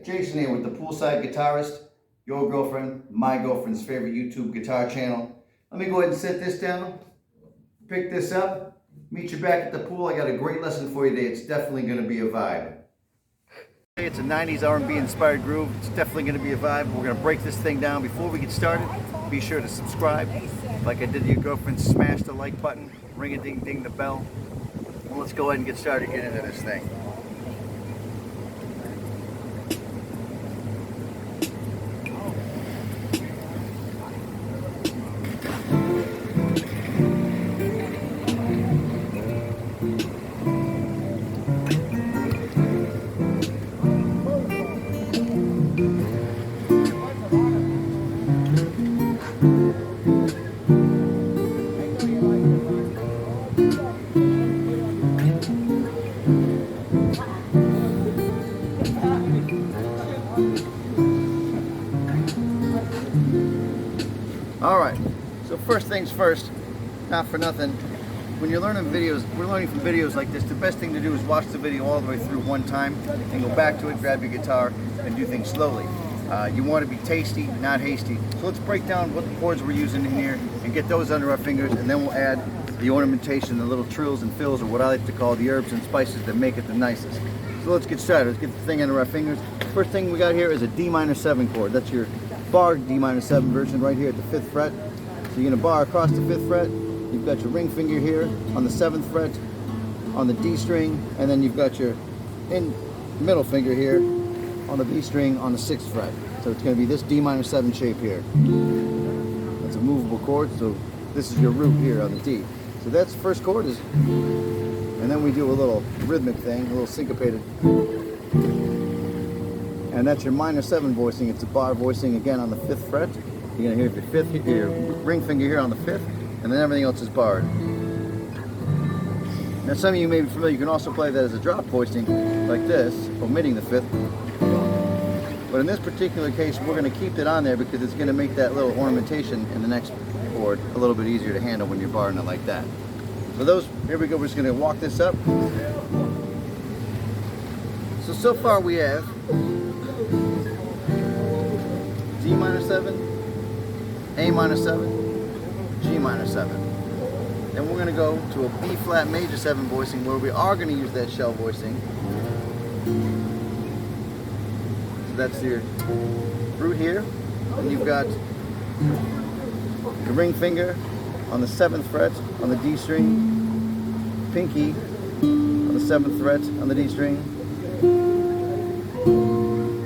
Jason here with the Poolside Guitarist, your girlfriend, my girlfriend's favorite YouTube guitar channel. Let me go ahead and set this down, pick this up, meet you back at the pool. I got a great lesson for you today. It's definitely going to be a vibe. It's a 90s R&B inspired groove. It's definitely going to be a vibe. We're going to break this thing down. Before we get started, be sure to subscribe. Like I did to your girlfriend, smash the like button, ring-a-ding-ding the bell. Well, let's go ahead and get started, get into this thing. Alright, so first things first, not for nothing, when you're learning videos, we're learning from videos like this, the best thing to do is watch the video all the way through one time and go back to it, grab your guitar, and do things slowly. You want to be tasty, not hasty. So let's break down what the chords we're using in here and get those under our fingers, and then we'll add the ornamentation, the little trills and fills, or what I like to call the herbs and spices that make it the nicest. So let's get started. Let's get the thing under our fingers. First thing we got here is a D minor 7 chord. That's your bar D minor 7 version right here at the 5th fret. So you're going to bar across the 5th fret. You've got your ring finger here on the 7th fret on the D string, and then you've got your middle finger here on the B string on the 6th fret. So it's going to be this D minor 7 shape here. That's a movable chord, so this is your root here on the D. So that's the first chord, and then we do a little rhythmic thing, a little syncopated. And that's your minor 7 voicing. It's a bar voicing again on the 5th fret. You're going to hear your ring finger here on the 5th, and then everything else is barred. Now some of you may be familiar, you can also play that as a drop voicing like this, omitting the 5th. But in this particular case, we're going to keep it on there because it's going to make that little ornamentation in the next chord a little bit easier to handle when you're barring it like that. So here we go, we're just going to walk this up. So far we have D minor 7, A minor 7, G minor 7. Then we're going to go to a B flat major 7 voicing where we are going to use that shell voicing. So that's your root here. And you've got the ring finger on the 7th fret on the D string, pinky on the 7th fret on the D string,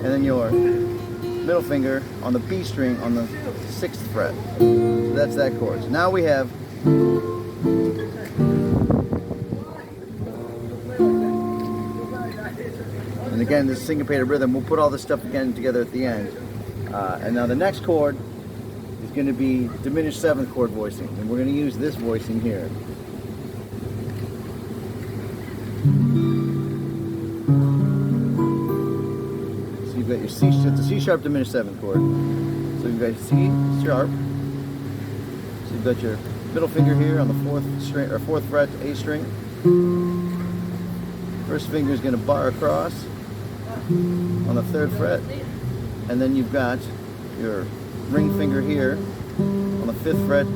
and then your middle finger on the B string on the 6th fret. So that's that chord. So now we have and again this syncopated rhythm. We'll put all this stuff again together at the end. And now the next chord is going to be diminished 7th chord voicing, and we're going to use this voicing here. So you've got your C, it's a C sharp diminished 7th chord. So you've got C sharp. So you've got your middle finger here on the 4th string or 4th fret A string. First finger is going to bar across on the 3rd fret, and then you've got your ring finger here on the 5th fret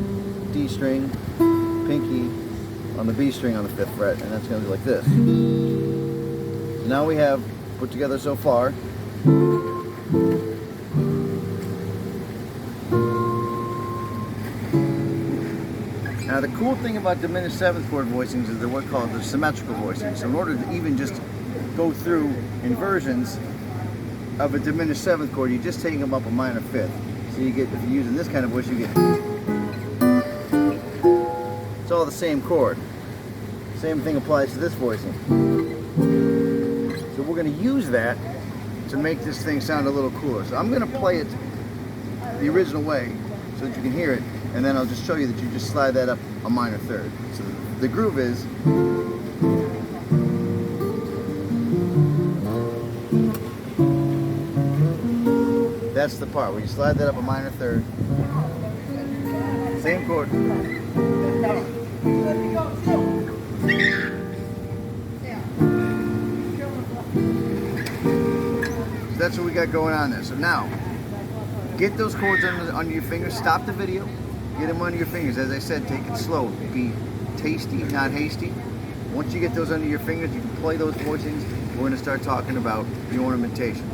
D string, pinky on the B string on the 5th fret, and that's going to be like this. So now we have put together so far. Now the cool thing about diminished 7th chord voicings is they're what's called the symmetrical voicings. So in order to even just go through inversions of a diminished 7th chord, you're just taking them up a minor 5th. So you get, if you're using this kind of voice, you get, it's all the same chord. Same thing applies to this voicing. So we're going to use that to make this thing sound a little cooler. So I'm going to play it the original way so that you can hear it, and then I'll just show you that you just slide that up a minor 3rd. So the groove is that's the part where you slide that up a minor 3rd. Same chord. that's what we got going on there. So now, get those chords under your fingers. Stop the video. Get them under your fingers. As I said, take it slow. Be tasty, not hasty. Once you get those under your fingers, you can play those voicings. We're going to start talking about the ornamentation.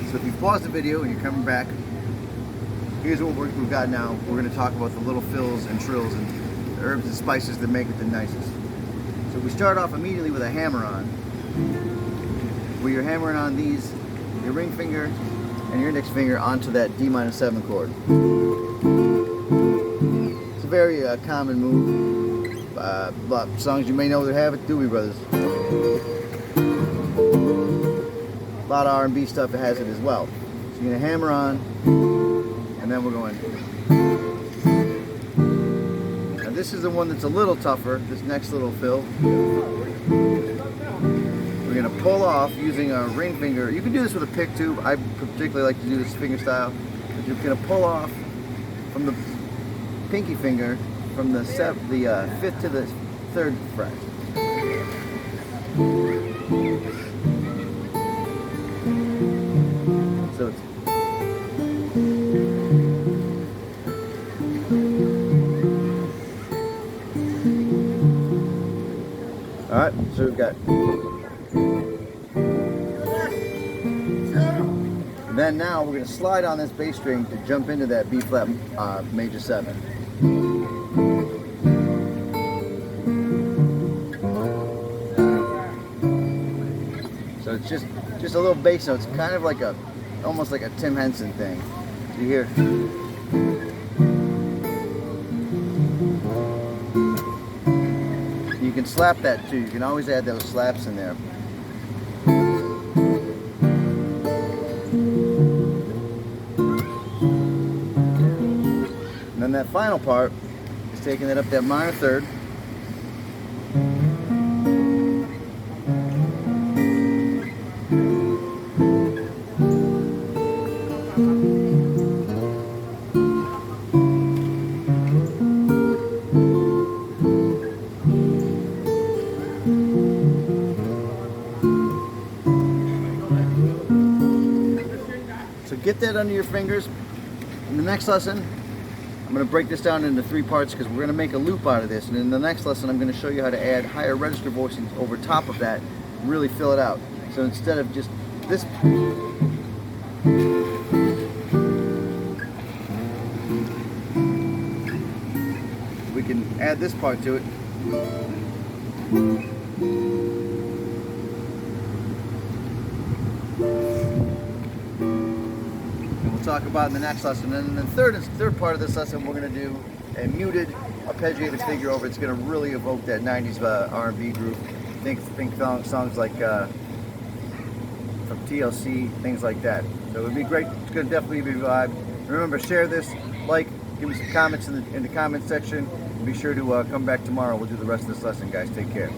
So if you pause the video and you're coming back, here's what we've got now. We're going to talk about the little fills and trills and the herbs and spices that make it the nicest. So we start off immediately with a hammer-on, where you're hammering on these, your ring finger and your index finger onto that D-7 chord. It's a very common move. A lot of songs you may know that have it, Doobie Brothers. A lot of R&B stuff that has it as well. So you're going to hammer on, and then we're going. Now this is the one that's a little tougher, this next little fill. We're going to pull off using a ring finger. You can do this with a pick too. I particularly like to do this finger style. But you're going to pull off from the pinky finger from the 5th to the 3rd fret. So it's alright, so we've got. Then now we're going to slide on this bass string to jump into that B flat major 7. So it's just a little bass note. It's kind of like almost like a Tim Henson thing. You hear? You can slap that too. You can always add those slaps in there. And then that final part is taking it up that minor 3rd. So get that under your fingers. In the next lesson, I'm going to break this down into 3 parts because we're going to make a loop out of this. And in the next lesson, I'm going to show you how to add higher register voicings over top of that and really fill it out. So instead of just this, we can add this part to it. Talk about in the next lesson. And then the third part of this lesson, we're going to do a muted arpeggiated figure over. It's going to really evoke that 90s R&B groove. Think songs like from TLC, things like that. So it would be great. It's going to definitely be a vibe. Remember, share this, like, give me some comments in the comment section. And be sure to come back tomorrow. We'll do the rest of this lesson, guys. Take care.